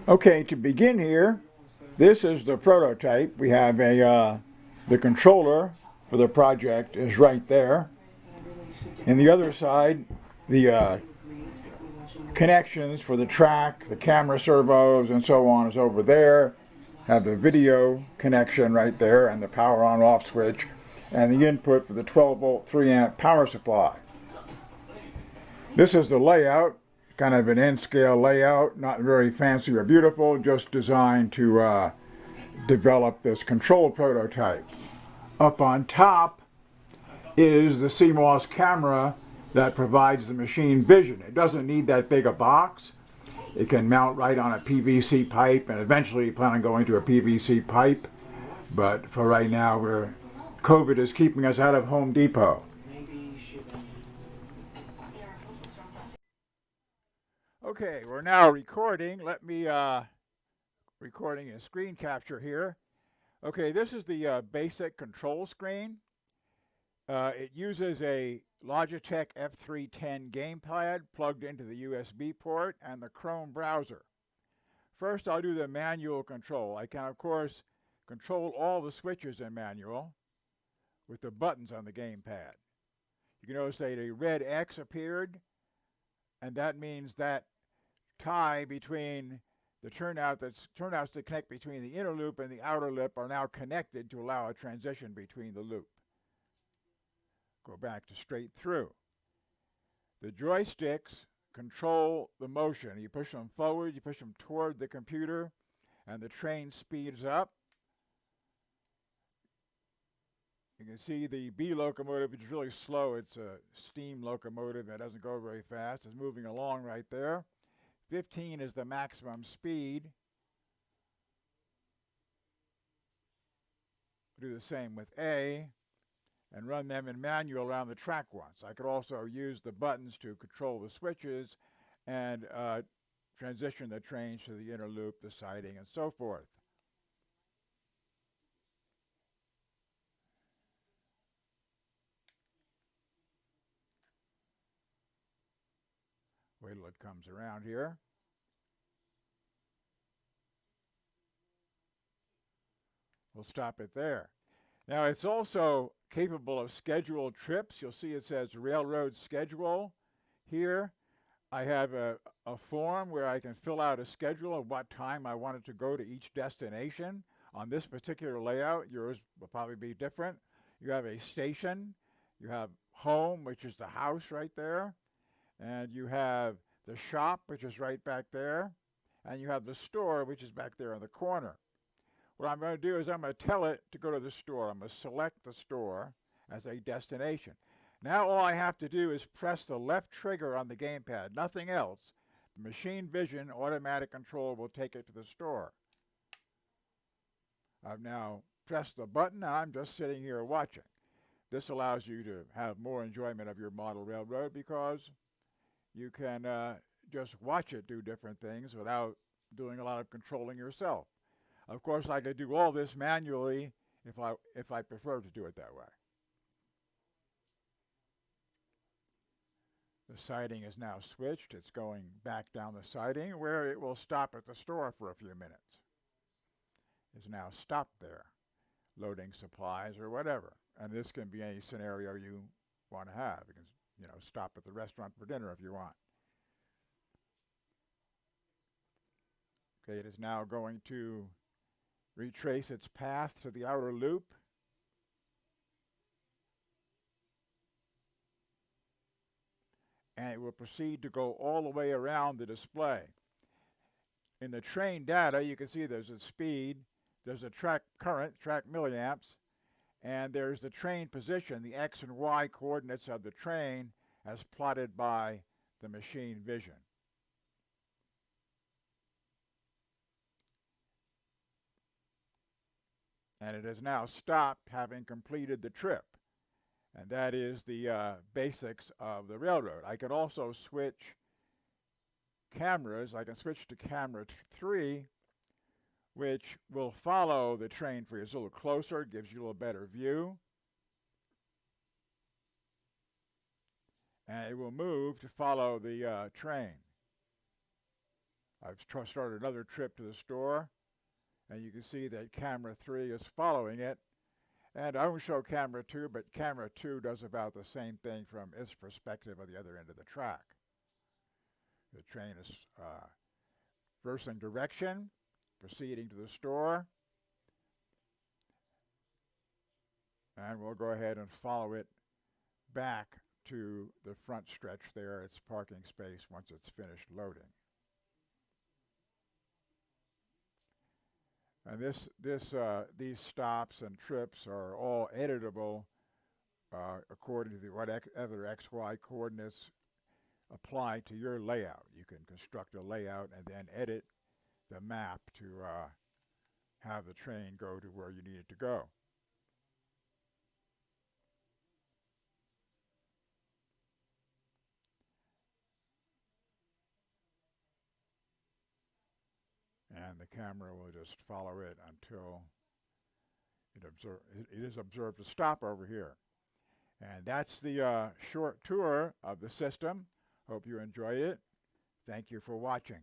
Okay, to begin here, this is the prototype. We have the controller for the project is right there. And the other side, the connections for the track, the camera servos, and so on is over there. Have the video connection right there and the power on off switch and the input for the 12 volt 3 amp power supply. This is the layout, kind of an N-scale layout, not very fancy or beautiful, just designed to develop this control prototype. Up on top is the CMOS camera that provides the machine vision. It doesn't need that big a box. It can mount right on a PVC pipe, and eventually plan on going to a PVC pipe. But for right now, COVID is keeping us out of Home Depot. Okay, we're now recording. Let me recording a screen capture here. Okay, this is the basic control screen. It uses a Logitech F310 gamepad plugged into the USB port and the Chrome browser. First, I'll do the manual control. I can, of course, control all the switches in manual with the buttons on the gamepad. You can notice that a red X appeared, and that means that tie between the turnouts that connect between the inner loop and the outer loop are now connected to allow a transition between the loop. Go back to straight through. The joysticks control the motion. You push them forward, you push them toward the computer, and the train speeds up. You can see the B locomotive, which is really slow. It's a steam locomotive. It doesn't go very fast. It's moving along right there. 15 is the maximum speed. Do the same with A and run them in manual around the track once. I could also use the buttons to control the switches and transition the trains to the inner loop, the siding, and so forth. Wait till it comes around here. We'll stop it there. Now, it's also capable of scheduled trips. You'll see it says railroad schedule here. I have a form where I can fill out a schedule of what time I wanted to go to each destination. On this particular layout, yours will probably be different. You have a station. You have home, which is the house right there. And you have the shop, which is right back there. And you have the store, which is back there in the corner. What I'm going to do is I'm going to tell it to go to the store. I'm going to select the store as a destination. Now all I have to do is press the left trigger on the gamepad, nothing else. The machine vision automatic control will take it to the store. I've now pressed the button and I'm just sitting here watching. This allows you to have more enjoyment of your model railroad because you can just watch it do different things without doing a lot of controlling yourself. Of course, I could do all this manually if I prefer to do it that way. The siding is now switched. It's going back down the siding where it will stop at the store for a few minutes. It's now stopped there, loading supplies or whatever. And this can be any scenario you want to have. You can, stop at the restaurant for dinner if you want. Okay, it is now going to retrace its path to the outer loop. And it will proceed to go all the way around the display. In the train data, you can see there's a speed, there's a track current, track milliamps, and there's the train position, the X and Y coordinates of the train as plotted by the machine vision. And it has now stopped having completed the trip. And that is the basics of the railroad. I can also switch cameras. I can switch to camera 3, which will follow the train for you. It's a little closer, gives you a little better view. And it will move to follow the train. I've started another trip to the store, and you can see that camera 3 is following it. And I won't show camera 2, but camera 2 does about the same thing from its perspective at the other end of the track. The train is reversing direction, proceeding to the store, and we'll go ahead and follow it back to the front stretch there, its parking space, once it's finished loading. And these stops and trips are all editable according to whatever XY coordinates apply to your layout. You can construct a layout and then edit the map to have the train go to where you need it to go. And the camera will just follow it until it is observed to stop over here. And that's the short tour of the system. Hope you enjoyed it. Thank you for watching.